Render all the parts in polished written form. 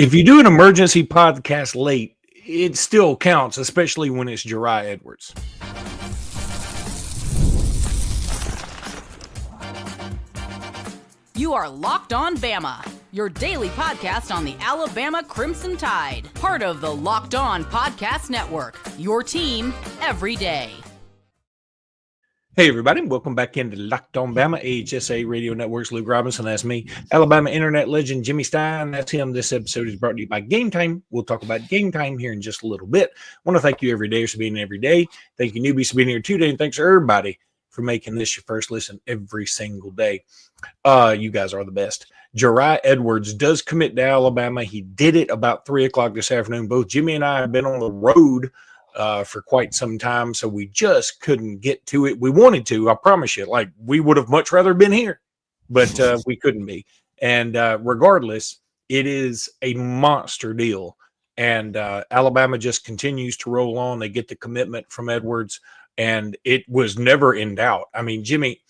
If you do an emergency podcast late, it still counts, especially when it's Jeriah Edwards. You are Locked On Bama, your daily podcast on the Alabama Crimson Tide, part of the Locked On Podcast Network, your team every day. Hey, everybody. Welcome back into Locked On Bama, AHSA Radio Network's Luke Robinson. That's me. Alabama internet legend Jimmy Stein. That's him. This episode is brought to you by Gametime. We'll talk about Gametime here in just a little bit. I want to thank you every day for being every day. Thank you, newbies, for being here today. And thanks to everybody for making this your first listen every single day. You guys are the best. Jeriah Edwards does commit to Alabama. He did it about 3 o'clock this afternoon. Both Jimmy and I have been on the road for quite some time, so we just couldn't get to it. We wanted to, I promise you. Like, we would have much rather been here, but we couldn't be. And regardless, it is a monster deal. And Alabama just continues to roll on. They get the commitment from Edwards, and it was never in doubt. I mean, Jimmy,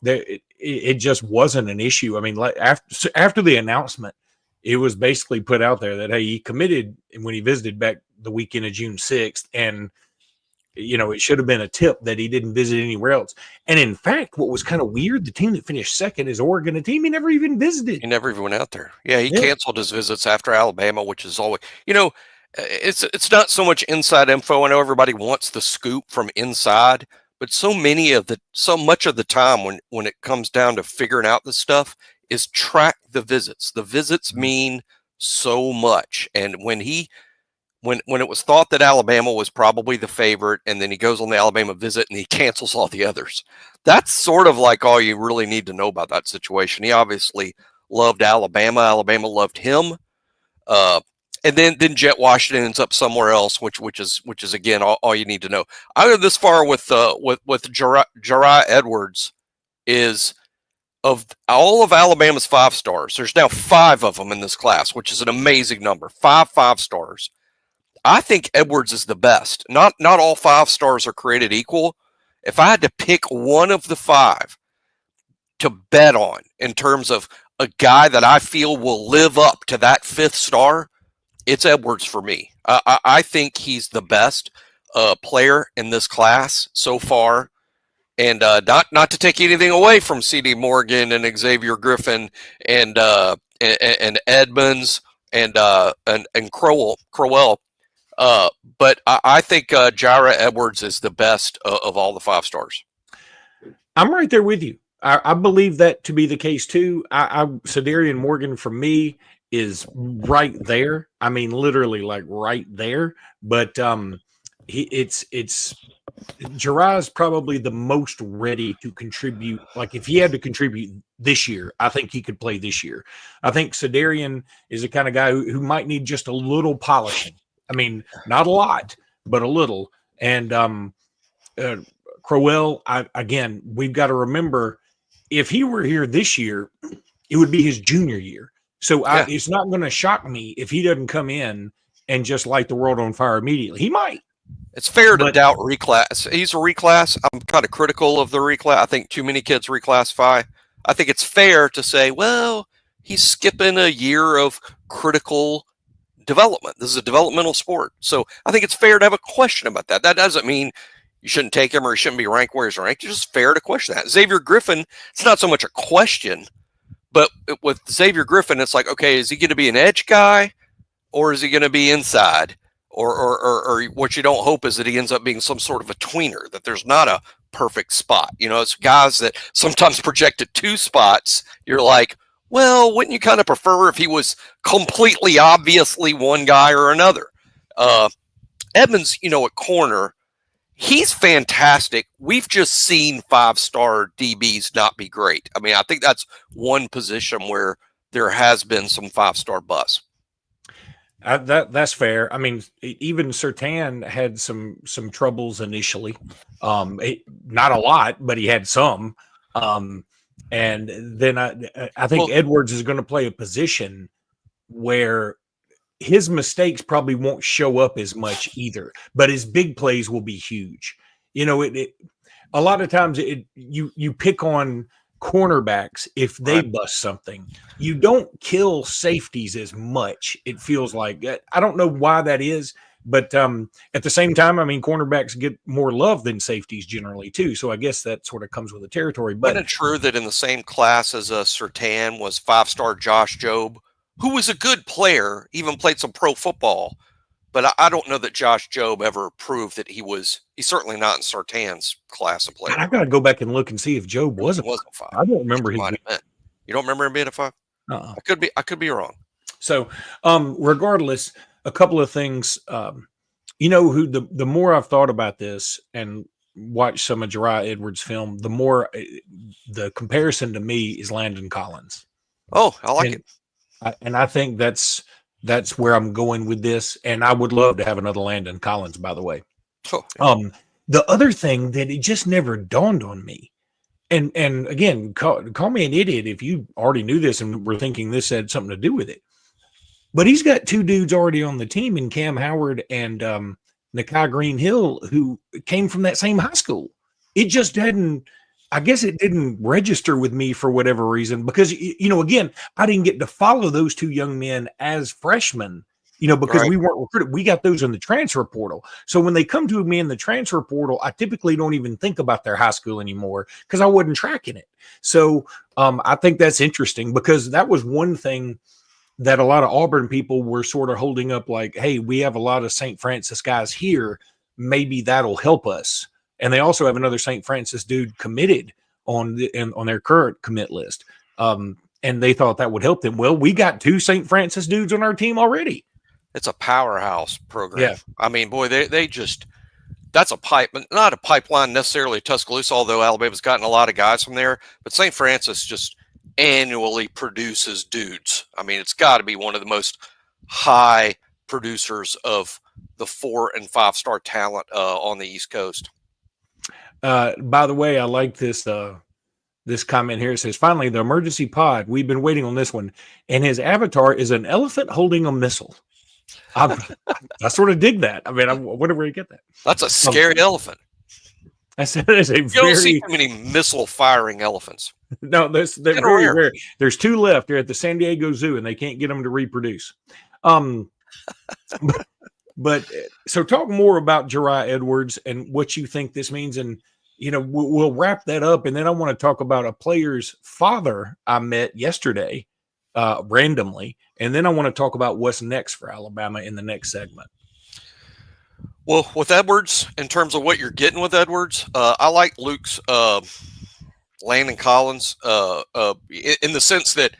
it just wasn't an issue. I mean, like after the announcement, it was basically put out there that, hey, he committed when he visited back the weekend of June 6th. And, you know, it should have been a tip that he didn't visit anywhere else. And in fact, what was kind of weird, the team that finished second is Oregon, a team he never even visited. He never even went out there. Yeah, he canceled his visits after Alabama, which is always, you know, it's not so much inside info. I know everybody wants the scoop from inside, but so much of the time when it comes down to figuring out this stuff is track the visits. The visits mean so much. And when it was thought that Alabama was probably the favorite, and then he goes on the Alabama visit and he cancels all the others, that's sort of like all you really need to know about that situation. He obviously loved Alabama. Alabama loved him. And then Jet Washington ends up somewhere else, which is again all you need to know. I go this far with Jeriah Edwards is, of all of Alabama's 5 stars, there's now 5 of them in this class, which is an amazing number. 5 stars. I think Edwards is the best. Not all 5 stars are created equal. If I had to pick one of the 5 to bet on in terms of a guy that I feel will live up to that 5th star, it's Edwards for me. I think he's the best player in this class so far. And not to take anything away from C.D. Morgan and Xavier Griffin and Edmonds and Crowell. But I think Jireh Edwards is the best of all the 5 stars. I'm right there with you. I believe that to be the case too. Cedarian Morgan for me is right there. I mean, literally like right there. But it's Jeriah is probably the most ready to contribute. Like, if he had to contribute this year, I think he could play this year. I think Cedarian is the kind of guy who might need just a little polishing. I mean, not a lot, but a little. And Crowell, again, we've got to remember, if he were here this year, it would be his junior year. So it's not going to shock me if he doesn't come in and just light the world on fire immediately. He might. It's fair to doubt reclass. He's a reclass. I'm kind of critical of the reclass. I think too many kids reclassify. I think it's fair to say, well, he's skipping a year of critical development. This is a developmental sport. So I think it's fair to have a question about that. That doesn't mean you shouldn't take him or he shouldn't be ranked where he's ranked. It's just fair to question that. Xavier Griffin, it's not so much a question, but with Xavier Griffin, it's like, okay, is he going to be an edge guy or is he going to be inside? Or what you don't hope is that he ends up being some sort of a tweener, that there's not a perfect spot. You know, it's guys that sometimes project at 2 spots. You're like, well, wouldn't you kind of prefer if he was completely obviously one guy or another? Edmonds, you know, at corner, he's fantastic. We've just seen 5-star DBs not be great. I mean, I think that's one position where there has been some 5-star buzz. That's fair. I mean, even Surtain had some troubles initially. Not a lot, but he had some. And then I think Edwards is going to play a position where his mistakes probably won't show up as much either, but his big plays will be huge. You know, a lot of times you pick on cornerbacks if they bust something. You don't kill safeties as much, it feels like. I don't know why that is, but at the same time, I mean, cornerbacks get more love than safeties generally too. So I guess that sort of comes with the territory. But isn't it true that in the same class as Surtain was 5-star Josh Jobe, who was a good player, even played some pro football, but I don't know that Josh Jobe ever proved that he's certainly not in Surtain's class of player. I got to go back and look and see if Jobe wasn't 5. I don't remember his. You don't remember him being a 5? Uh-uh. I could be wrong. So, regardless, a couple of things. Who the more I've thought about this and watched some of Jeriah Edwards' film, the more the comparison to me is Landon Collins. Oh, I like it. And I think that's where I'm going with this. And I would love to have another Landon Collins, by the way. Oh. The other thing that it just never dawned on me, and again, call me an idiot if you already knew this and were thinking this had something to do with it. But he's got two dudes already on the team in Cam Howard and Nakai Green-Hill, who came from that same high school. It just didn't register with me for whatever reason, because, again, I didn't get to follow those two young men as freshmen, because we weren't recruited. We got those in the transfer portal. So when they come to me in the transfer portal, I typically don't even think about their high school anymore because I wasn't tracking it. So I think that's interesting, because that was one thing that a lot of Auburn people were sort of holding up, like, hey, we have a lot of St. Francis guys here. Maybe that'll help us. And they also have another St. Francis dude committed on their current commit list. And they thought that would help them. Well, we got two St. Francis dudes on our team already. It's a powerhouse program. Yeah. I mean, boy, they just, that's not a pipeline necessarily Tuscaloosa, although Alabama's gotten a lot of guys from there. But St. Francis just annually produces dudes. I mean, it's got to be one of the most high producers of the 4 and 5-star talent on the East Coast. By the way, I like this comment here. It says, finally, the emergency pod. We've been waiting on this one. And his avatar is an elephant holding a missile. I sort of dig that. I mean, I wonder where you get that. That's a scary elephant. I said it is a you don't see too many missile firing elephants. No, they're very rare. There's two left. They're at the San Diego Zoo, and they can't get them to reproduce. But so talk more about Jeriah Edwards and what you think this means. And, we'll wrap that up. And then I want to talk about a player's father I met yesterday randomly. And then I want to talk about what's next for Alabama in the next segment. Well, with Edwards, in terms of what you're getting with Edwards, I like Luke's Landon Collins in the sense that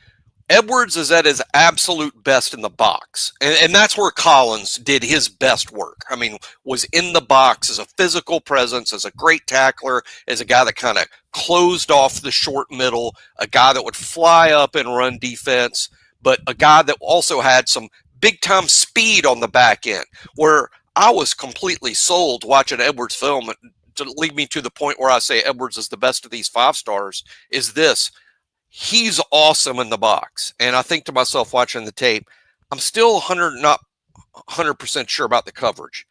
Edwards is at his absolute best in the box. And that's where Collins did his best work. I mean, was in the box as a physical presence, as a great tackler, as a guy that kind of closed off the short middle, a guy that would fly up and run defense, but a guy that also had some big-time speed on the back end, where I was completely sold watching Edwards' film to lead me to the point where I say Edwards is the best of these 5-stars is this. He's awesome in the box. And I think to myself watching the tape, I'm still not 100% sure about the coverage.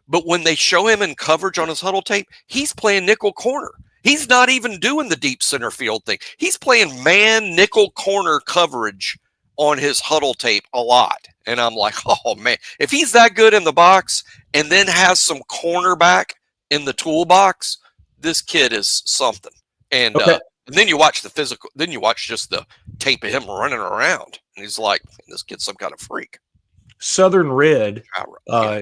But when they show him in coverage on his huddle tape, he's playing nickel corner. He's not even doing the deep center field thing. He's playing man nickel corner coverage on his huddle tape a lot. And I'm like, oh, man, if he's that good in the box and then has some cornerback in the toolbox, this kid is something. And, okay. And then you watch the physical, then you watch just the tape of him running around. And he's like, this kid's some kind of freak. Southern Red,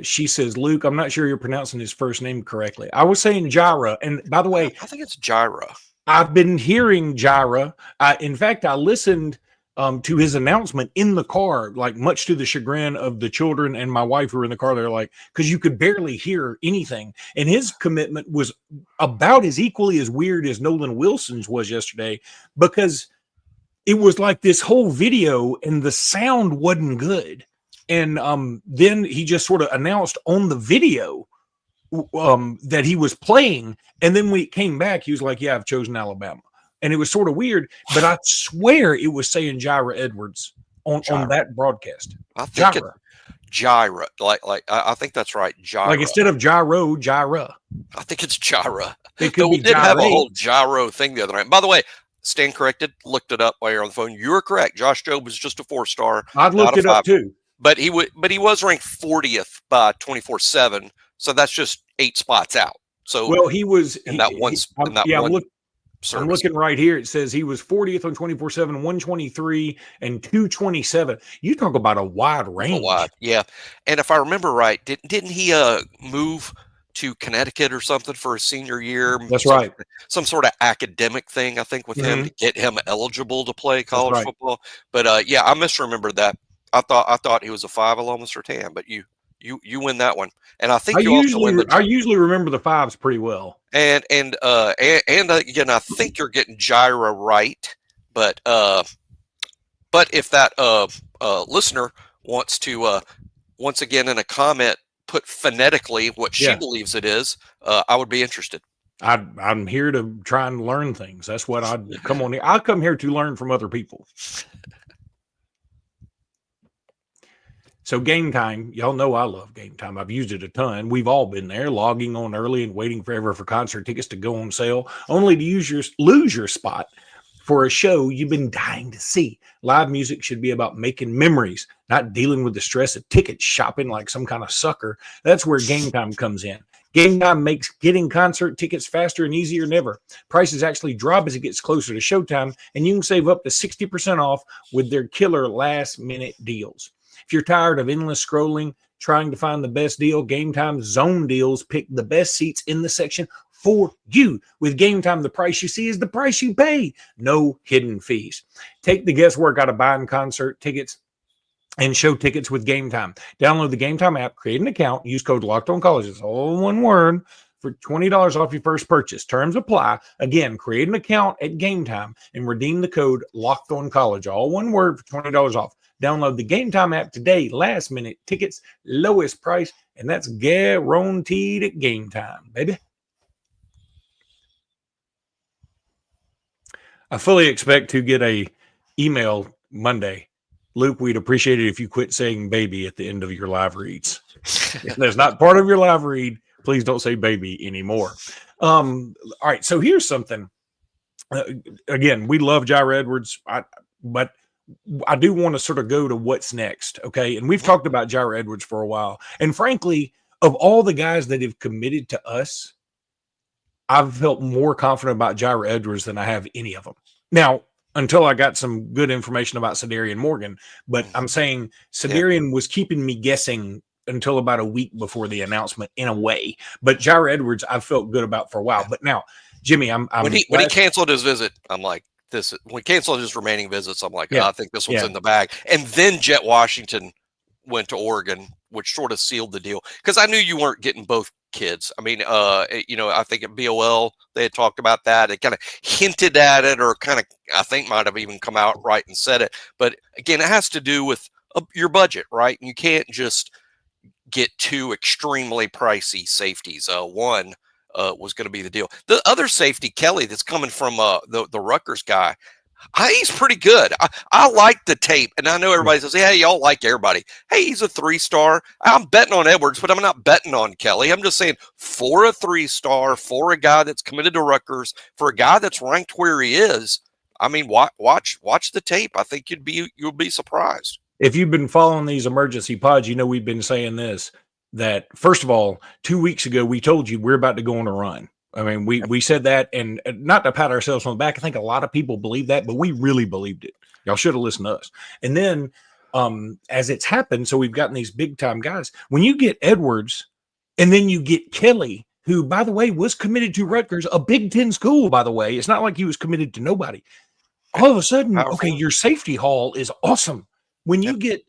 she says, Luke, I'm not sure you're pronouncing his first name correctly. I was saying Jireh. And by the way, I think it's Jireh. I've been hearing Jireh. In fact, I listened to his announcement in the car, like much to the chagrin of the children and my wife who were in the car. They're like, because you could barely hear anything. And his commitment was about as equally as weird as Nolan Wilson's was yesterday, because it was like this whole video and the sound wasn't good. And then he just sort of announced on the video that he was playing. And then when he came back, he was like, yeah, I've chosen Alabama. And it was sort of weird, but I swear it was saying Jeriah Edwards on that broadcast. I think it's Jireh. I think that's right. Jireh. Like instead of gyro, Jireh. I think it's Jireh. It could be did have a whole gyro thing the other night. By the way, stand corrected. Looked it up while you're on the phone. You were correct. Josh Jobe was just a 4-star. I'd looked it up too. But he was ranked 40th by 24/7. So that's just 8 spots out. So he was in that one. I'm looking right here. It says he was 40th on 24/7, 123, and 227. You talk about a wide range. Yeah. And if I remember right, didn't he move to Connecticut or something for his senior year? That's right. Some sort of academic thing, I think, with him to get him eligible to play college football. But I misremembered that. I thought he was a 5 along with Sertan, but you win that one. And I think you also win I usually remember the 5s pretty well. And again, I think you're getting Jireh right. But if that listener wants to once again in a comment put phonetically what she believes it is, I would be interested. I'm here to try and learn things. That's what I'd come on here. I come here to learn from other people. So Gametime, y'all know I love Gametime. I've used it a ton. We've all been there, logging on early and waiting forever for concert tickets to go on sale, only to lose your spot for a show you've been dying to see. Live music should be about making memories, not dealing with the stress of ticket shopping like some kind of sucker. That's where Gametime comes in. Gametime makes getting concert tickets faster and easier than ever. Prices actually drop as it gets closer to showtime, and you can save up to 60% off with their killer last-minute deals. If you're tired of endless scrolling, trying to find the best deal, Gametime Zone Deals pick the best seats in the section for you. With Gametime, the price you see is the price you pay. No hidden fees. Take the guesswork out of buying concert tickets and show tickets with Gametime. Download the Gametime app, create an account, use code LOCKEDONCollege. It's all one word for $20 off your first purchase. Terms apply. Again, create an account at Gametime and redeem the code LOCKEDONCollege. All one word for $20 off. Download the Gametime app today. Last minute tickets, lowest price, and that's guaranteed at Gametime, baby. I fully expect to get a email Monday. Luke, we'd appreciate it if you quit saying baby at the end of your live reads. If that's not part of your live read, please don't say baby anymore. All right, so here's something. Again, we love Jeriah Edwards, but I do want to sort of go to what's next, okay? And we've talked about Jeriah Edwards for a while. And frankly, of all the guys that have committed to us, I've felt more confident about Jeriah Edwards than I have any of them. Now, until I got some good information about Sedarian Morgan, but I'm saying Sedarian was keeping me guessing until about a week before the announcement in a way. But Jeriah Edwards, I've felt good about for a while. But now, Jimmy, when he canceled his visit, I'm like, when he canceled his remaining visits, I'm like, I think this one's in the bag. And then Jet Washington went to Oregon, which sort of sealed the deal. Because I knew you weren't getting both kids. I mean, I think at BOL, they had talked about that. They kind of hinted at it, or kind of, I think, might have even come out right and said it. But again, it has to do with your budget, right? You can't just get 2 extremely pricey safeties. One was going to be the deal. The other safety, Kelly, that's coming from the Rutgers guy, he's pretty good. I like the tape, and I know everybody says, "Yeah, y'all like everybody." Hey, he's a 3-star. I'm betting on Edwards, but I'm not betting on Kelly. I'm just saying, for a 3-star, for a guy that's committed to Rutgers, for a guy that's ranked where he is, I mean, watch the tape. I think you'll be surprised. If you've been following these emergency pods, you know we've been saying this. That first of all, 2 weeks ago we told you we're about to go on a run. I mean, we said that, and not to pat ourselves on the back. I think a lot of people believe that, but we really believed it. Y'all should have listened to us. And then as it's happened, so we've gotten these big time guys. When you get Edwards and then you get Kelly, who, by the way, was committed to Rutgers, a Big Ten school, by the way. It's not like he was committed to nobody. All of a sudden, okay, your safety haul is awesome. When you get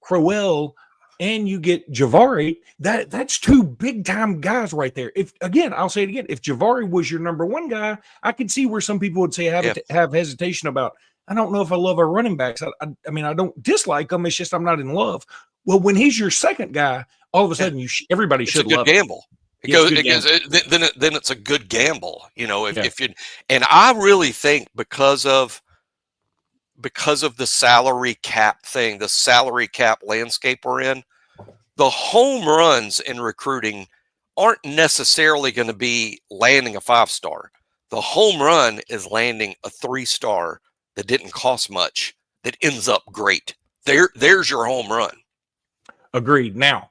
Crowell and you get Javari, that's 2 big time guys right there. If again, I'll say it again, if Javari was your number 1 guy, I could see where some people would say have hesitation about, I don't know if I love our running backs. I mean, I don't dislike them. It's just I'm not in love. Well, when he's your second guy, all of a sudden everybody should love it. Gamble. Then it's a good gamble, if you, and I really think because of the salary cap thing, the salary cap landscape we're in, the home runs in recruiting aren't necessarily going to be landing a 5-star. The home run is landing a 3-star that didn't cost much, that ends up great. There's your home run. Agreed. Now,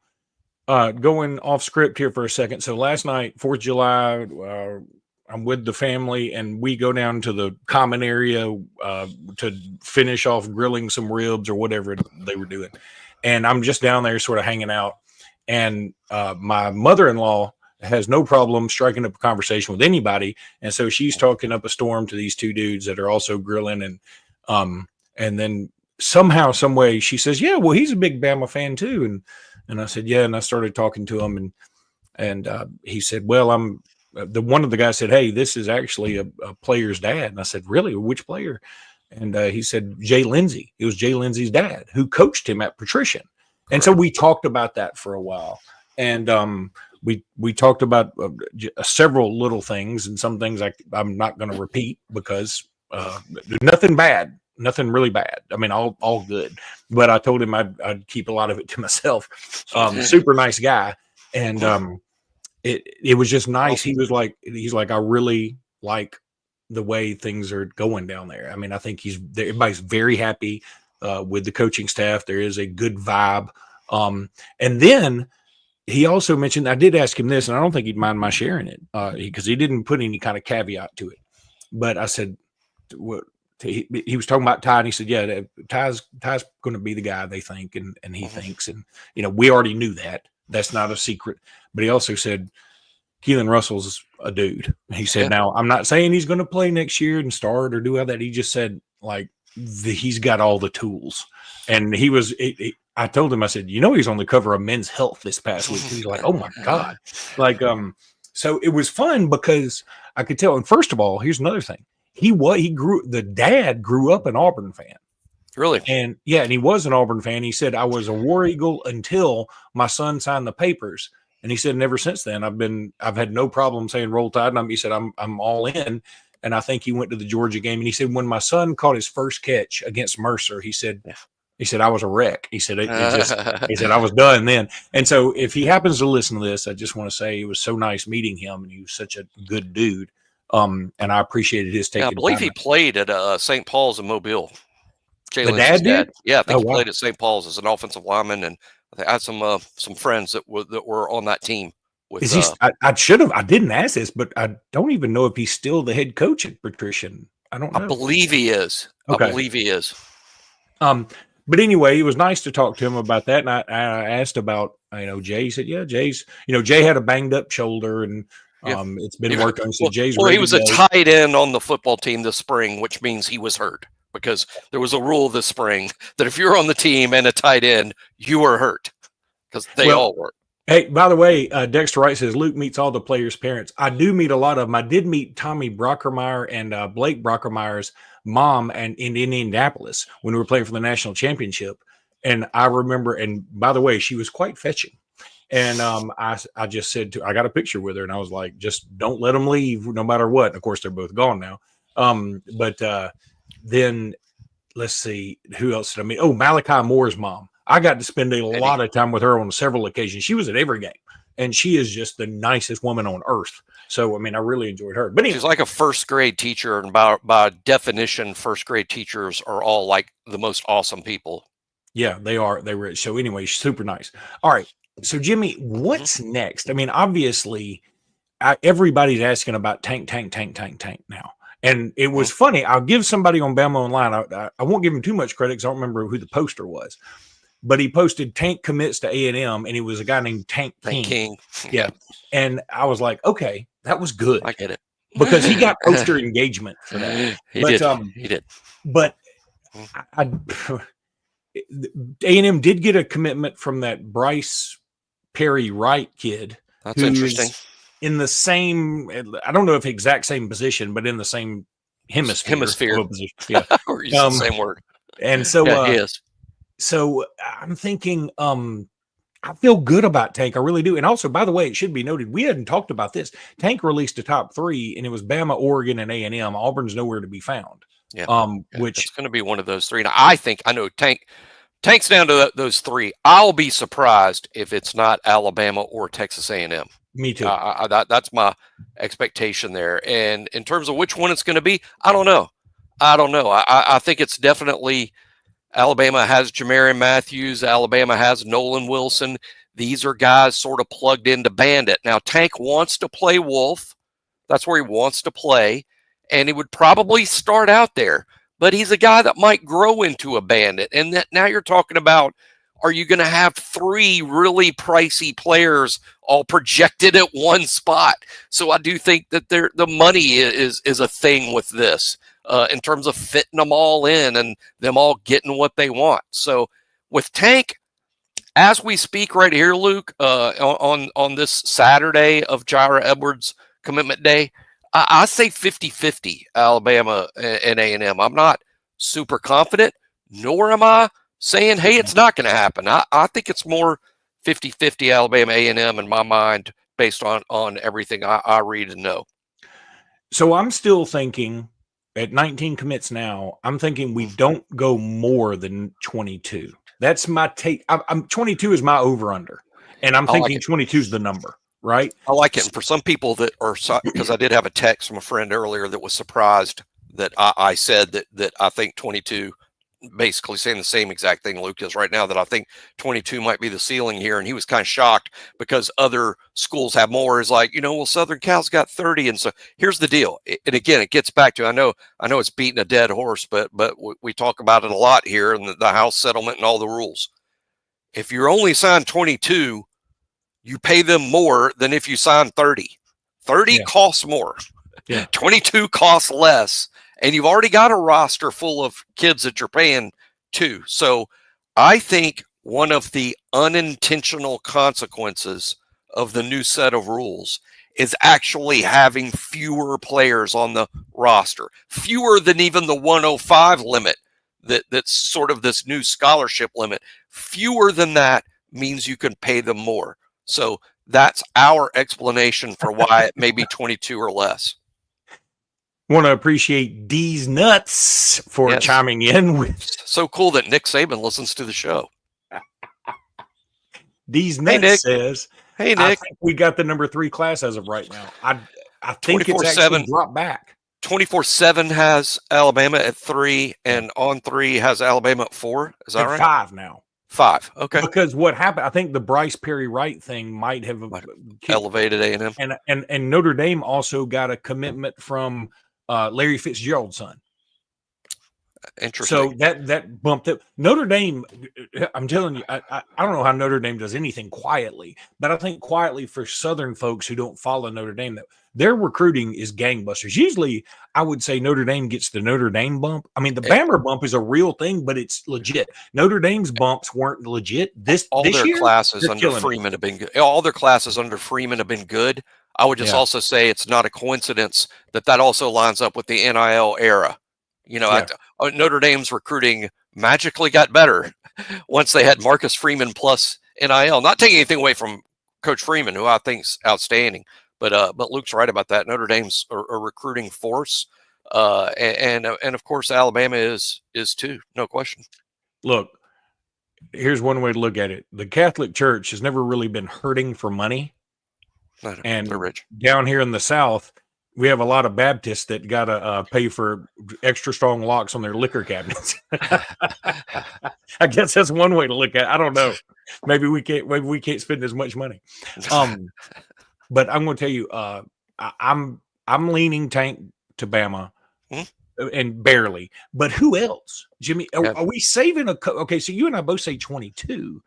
going off script here for a second. So last night, 4th of July, I'm with the family, and we go down to the common area to finish off grilling some ribs or whatever they were doing. And I'm just down there sort of hanging out. And my mother-in-law has no problem striking up a conversation with anybody. And so she's talking up a storm to these two dudes that are also grilling. And then somehow, some way, she says, yeah, well, he's a big Bama fan too. And I said, yeah. And I started talking to him, and he said, well, I'm one of the guys said, hey, this is actually a player's dad. And I said, really? Which player? And he said, Jay Lindsay. It was Jay Lindsay's dad who coached him at Patrician. And so we talked about that for a while. And we talked about several little things, and some things I'm not going to repeat because nothing bad. Nothing really bad. I mean, all good. But I told him I'd keep a lot of it to myself. Super nice guy. And it was just nice. He's like, I really like the way things are going down there. I mean, I think everybody's very happy with the coaching staff. There is a good vibe. And then he also mentioned, I did ask him this, and I don't think he'd mind my sharing it because he didn't put any kind of caveat to it. But I said, what? He was talking about Ty, and he said, yeah, Ty's going to be the guy they think, and he thinks. And, we already knew that. That's not a secret. But he also said, Keelan Russell's a dude. He said, now, I'm not saying he's going to play next year and start or do all that. He just said, like, he's got all the tools. And I told him, I said, he's on the cover of Men's Health this past week. He's like, oh, my God. Like, so it was fun because I could tell. And first of all, here's another thing. The dad grew up an Auburn fan. Really? And and he was an Auburn fan. He said, I was a War Eagle until my son signed the papers. And he said, and ever since then, I've had no problem saying Roll Tide. And he said, I'm all in. And I think he went to the Georgia game. And he said, when my son caught his first catch against Mercer, he said, I was a wreck. He said, he said, I was done then. And so if he happens to listen to this, I just want to say it was so nice meeting him. And he was such a good dude. And I appreciated his taking. I believe he played at St. Paul's in Mobile. The dad did? Yeah, I think he played at St. Paul's as an offensive lineman, and I had some friends that were on that team. Is he? I should have. I didn't ask this, but I don't even know if he's still the head coach at Patrician. I don't know. I believe he is. Okay. I believe he is. But anyway, it was nice to talk to him about that. And I asked about Jay. He said, yeah, Jay's. Jay had a banged up shoulder, and it's been worked on. So Jay's he was a tight end on the football team this spring, which means he was hurt because there was a rule this spring that if you're on the team and a tight end, you were hurt because they all were. Hey, by the way, Dexter Wright says Luke meets all the players' parents. I do meet a lot of them. I did meet Tommy Brockermeyer and Blake Brockermeyer's mom in Indianapolis when we were playing for the national championship. And I remember, and by the way, she was quite fetching. And I just said I got a picture with her, and I was like, just don't let them leave no matter what. And of course, they're both gone now. But then let's see, who else did I meet? Oh, Malachi Moore's mom. I got to spend a lot of time with her on several occasions. She was at every game, and she is just the nicest woman on earth. So, I mean, I really enjoyed her. But anyway. She's like a first grade teacher, and by definition, first grade teachers are all like the most awesome people. Yeah, they are. They were. So anyway, super nice. All right. So, Jimmy, what's next? I mean, obviously, everybody's asking about Tank now. And it was funny. I'll give somebody on Bama Online. I won't give him too much credit because I don't remember who the poster was. But he posted Tank commits to A&M, and he was a guy named Tank King. Yeah. And I was like, okay, that was good. I get it. Because he got poster engagement for that. He did. But A&M did get a commitment from that Bryce Perry Wright kid. That's interesting. In the same, I don't know if exact same position, but in the same hemisphere. Yeah. Or use the same word. And so, he is. So I'm thinking, I feel good about Tank. I really do. And also, by the way, it should be noted, we hadn't talked about this. Tank released a top 3, and it was Bama, Oregon, and A&M. Auburn's nowhere to be found. Yeah. Which it's going to be one of those 3. Now, I know Tank's down to those 3. I'll be surprised if it's not Alabama or Texas A&M. Me too. That's my expectation there. And in terms of which one it's going to be, I don't know. I think it's definitely Alabama has Jamarian Matthews. Alabama has Nolan Wilson. These are guys sort of plugged into Bandit. Now, Tank wants to play Wolf. That's where he wants to play. And he would probably start out there. But he's a guy that might grow into a Bandit. And that now you're talking about, are you going to have 3 really pricey players all projected at one spot? So I do think that the money is a thing with this in terms of fitting them all in and them all getting what they want. So with Tank, as we speak right here, Luke, on this Saturday of Jeriah Edwards commitment day, I say 50-50 Alabama and A&M. I'm not super confident, nor am I saying, hey, it's not going to happen. I think it's more 50-50 Alabama A&M in my mind based on everything I read and know. So I'm still thinking at 19 commits now, I'm thinking we don't go more than 22. That's my take. I'm 22 is my over-under, and I'm thinking 22 is the number. Right. I like it. And for some people that are, because I did have a text from a friend earlier that was surprised that I said that I think 22, basically saying the same exact thing Luke is right now, that I think 22 might be the ceiling here. And he was kind of shocked because other schools have more. Is like, well, Southern Cal's got 30. And so here's the deal. And again, it gets back to, I know it's beating a dead horse, but we talk about it a lot here in the House settlement and all the rules. If you're only signed 22, you pay them more than if you sign 30. 30 costs more. 22 costs less. And you've already got a roster full of kids that you're paying to. So I think one of the unintentional consequences of the new set of rules is actually having fewer players on the roster, fewer than even the 105 limit that's sort of this new scholarship limit. Fewer than that means you can pay them more. So that's our explanation for why it may be 22 or less. Want to appreciate D's Nuts for chiming in with. So cool that Nick Saban listens to the show. D's Nuts says, "Hey Nick, I think we got the number 3 class as of right now. I think it's actually dropped back. 24/7 has Alabama at 3, and On 3 has Alabama at 4. Is that right? 5 now. 5. Okay. Because what happened, I think the Bryce Perry Wright thing might have elevated A&M. And Notre Dame also got a commitment from Larry Fitzgerald's son. Interesting. So that bumped it. Notre Dame, I'm telling you, I don't know how Notre Dame does anything quietly, but I think quietly for Southern folks who don't follow Notre Dame, that their recruiting is gangbusters. Usually, I would say Notre Dame gets the Notre Dame bump. I mean, the Bama bump is a real thing, but it's legit. Notre Dame's bumps weren't legit. This year, classes under Freeman have been good. All their classes under Freeman have been good. I would just also say it's not a coincidence that also lines up with the NIL era. Notre Dame's recruiting magically got better once they had Marcus Freeman plus NIL. Not taking anything away from Coach Freeman, who I think's outstanding, but Luke's right about that. Notre Dame's a recruiting force, and of course Alabama is too, no question. Look, here's one way to look at it: the Catholic Church has never really been hurting for money, and they're rich. Down here in the South, we have a lot of Baptists that got to pay for extra strong locks on their liquor cabinets. I guess that's one way to look at it. I don't know. Maybe we can't spend as much money. But I'm going to tell you, I'm leaning Tank to Bama, and barely. But who else, Jimmy? Are we saving okay? So you and I both say 22.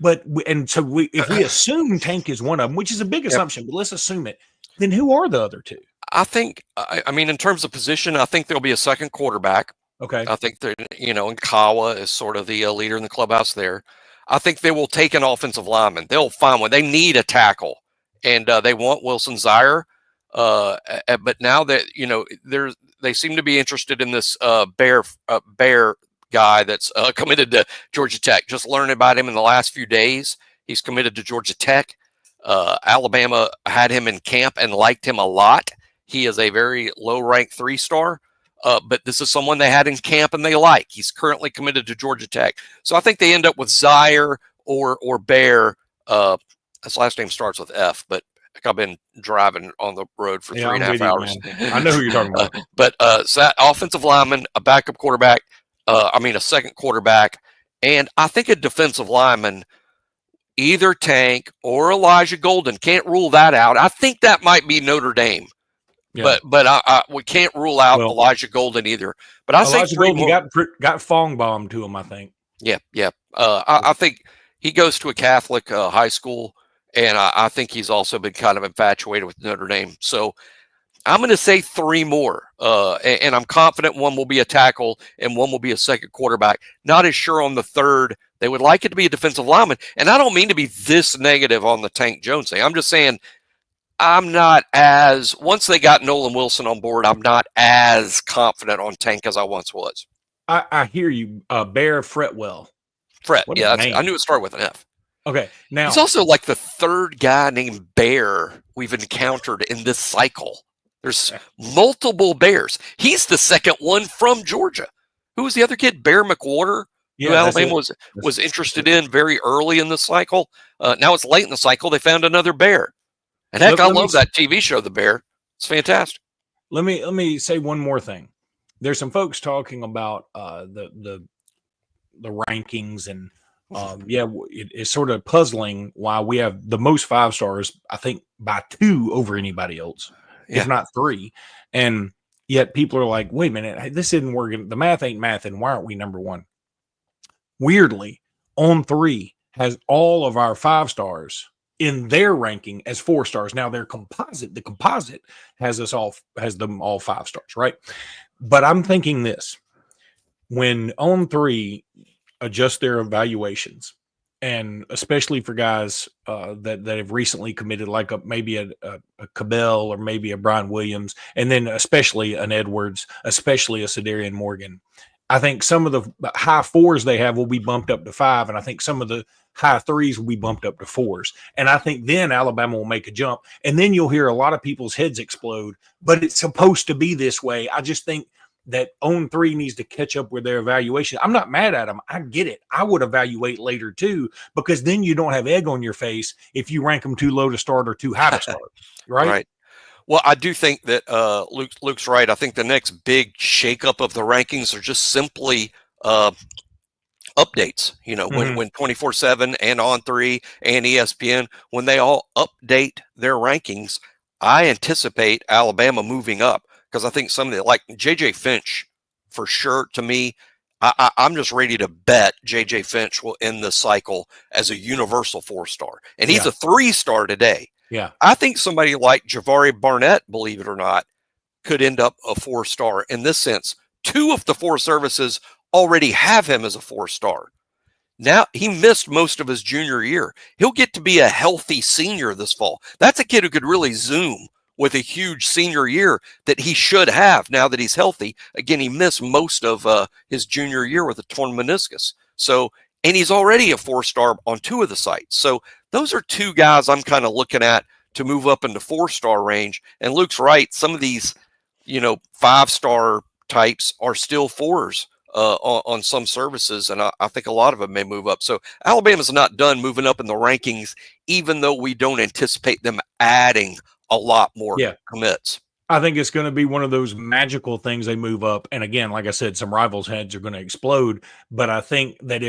But if we assume Tank is one of them, which is a big assumption, but let's assume it. Then who are the other 2? I think, I mean, in terms of position, I think there'll be a second quarterback. Okay. I think that, and Kawa is sort of the leader in the clubhouse there. I think they will take an offensive lineman. They'll find one. They need a tackle, and they want Wilson Jireh. But now that, they seem to be interested in this Bear guy that's committed to Georgia Tech. Just learned about him in the last few days. He's committed to Georgia Tech. Alabama had him in camp and liked him a lot. He is a very low-ranked 3-star, but this is someone they had in camp and they like. He's currently committed to Georgia Tech. So I think they end up with Zaire or Bear. His last name starts with F, but I've been driving on the road for 3.5 hours. I know who you're talking about. So that offensive lineman, a backup quarterback, a second quarterback, and I think a defensive lineman, either Tank or Elijah Golden. Can't rule that out. I think that might be Notre Dame. Yeah. But we can't rule out Elijah Golden either. But Elijah Golden got Fong bombed to him, I think. Yeah. I think he goes to a Catholic high school, and I think he's also been kind of infatuated with Notre Dame. So I'm going to say 3 more, and I'm confident one will be a tackle and one will be a second quarterback. Not as sure on the third. They would like it to be a defensive lineman, and I don't mean to be this negative on the Tank Jones thing. I'm just saying I'm not as – once they got Nolan Wilson on board, I'm not as confident on Tank as I once was. I hear you. Bear Fretwell. Yeah, I knew it started with an F. Okay, now he's also like the third guy named Bear we've encountered in this cycle. There's multiple Bears. He's the second one from Georgia. Who was the other kid? Bear McWhorter, who Alabama was interested in very early in the cycle. Now it's late in the cycle. They found another Bear. And heck, I love that TV show, The Bear. It's fantastic. Let me say one more thing. There's some folks talking about the rankings, and it's sort of puzzling why we have the most 5 stars, I think, by 2 over anybody else, if not 3. And yet people are like, wait a minute, this isn't working. The math ain't math, and why aren't we number 1? Weirdly, On 3 has all of our 5 stars in their ranking as 4 stars. Now the composite has them all 5 stars, right? But I'm thinking this: when On 3 adjust their evaluations, and especially for guys that have recently committed, like maybe a Cabell or maybe a Brian Williams, and then especially an Edwards, especially a Cedarian Morgan, I think some of the high 4s they have will be bumped up to 5, and I think some of the high 3s will be bumped up to 4s. And I think then Alabama will make a jump, and then you'll hear a lot of people's heads explode, but it's supposed to be this way. I just think that On 3 needs to catch up with their evaluation. I'm not mad at them. I get it. I would evaluate later too, because then you don't have egg on your face if you rank them too low to start or too high to start. Right. Well, I do think that Luke's right. I think the next big shakeup of the rankings are just simply updates. You know, when 24/7 and On 3 and ESPN, when they all update their rankings, I anticipate Alabama moving up, because I think some of the, like J.J. Finch, for sure, to me, I'm just ready to bet J.J. Finch will end the cycle as a universal 4-star. And he's a 3-star today. Yeah. I think somebody like Javarie Barnett, believe it or not, could end up a 4-star in this sense. 2 of the 4 services already have him as a 4-star. Now, he missed most of his junior year. He'll get to be a healthy senior this fall. That's a kid who could really zoom with a huge senior year that he should have now that he's healthy. Again, he missed most of his junior year with a torn meniscus. So, and he's already a 4-star on 2 of the sites. So those are 2 guys I'm kind of looking at to move up into 4-star range. And Luke's right. Some of these, 5-star types are still 4s on some services. And I think a lot of them may move up. So Alabama's not done moving up in the rankings, even though we don't anticipate them adding a lot more commits. I think it's going to be one of those magical things they move up. And again, like I said, some rivals' heads are going to explode. But I think that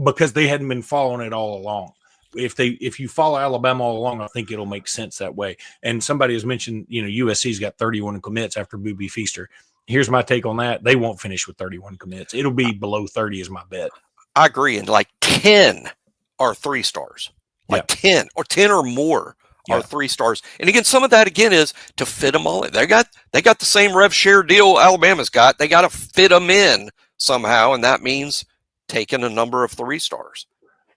because they hadn't been following it all along, if you follow Alabama all along, I think it'll make sense that way. And somebody has mentioned, USC's got 31 commits after Boobie Feaster. Here's my take on that. They won't finish with 31 commits. It'll be below 30 is my bet. I agree. And like 10 are 3-stars, 10 or more. Are 3-stars. And again, some of that again is to fit them all in. They got the same rev share deal Alabama's got. They got to fit them in somehow, and that means taking a number of 3-stars.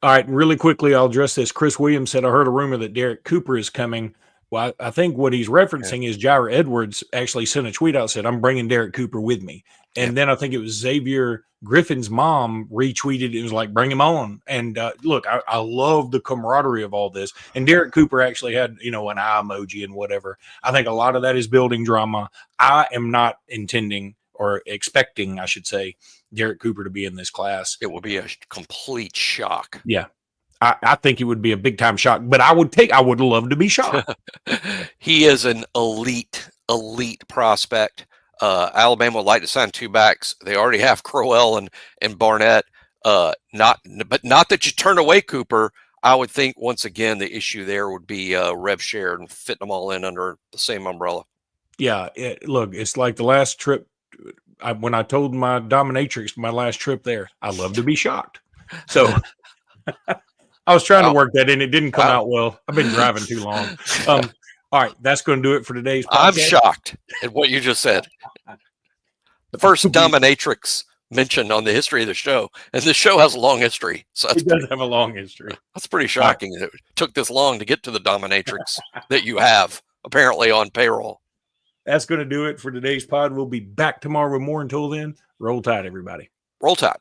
All right, really quickly, I'll address this. Chris Williams said, I heard a rumor that Derek Cooper is coming. Well, I think what he's referencing is Jireh Edwards actually sent a tweet out, said, I'm bringing Derek Cooper with me. And then I think it was Xavier Griffin's mom retweeted. It was like, bring him on. And look, I love the camaraderie of all this. And Derek Cooper actually had, an eye emoji and whatever. I think a lot of that is building drama. I am not intending or expecting, I should say, Derek Cooper to be in this class. It will be a complete shock. Yeah. I think it would be a big time shock, but I would love to be shocked. He is an elite prospect. Alabama would like to sign 2 backs. They already have Crowell and Barnett. Not that you turn away Cooper. I would think once again the issue there would be rev share and fitting them all in under the same umbrella. Yeah, look, it's like the last trip. When I told my dominatrix my last trip there, I love to be shocked. So I was trying to work that in. It didn't come out well. I've been driving too long. All right, that's going to do it for today's podcast. I'm shocked at what you just said. The first dominatrix mentioned on the history of the show, and the show has a long history. So it does have a long history. That's pretty shocking that it took this long to get to the dominatrix that you have apparently on payroll. That's going to do it for today's pod. We'll be back tomorrow with more. Until then, roll tide, everybody. Roll tide.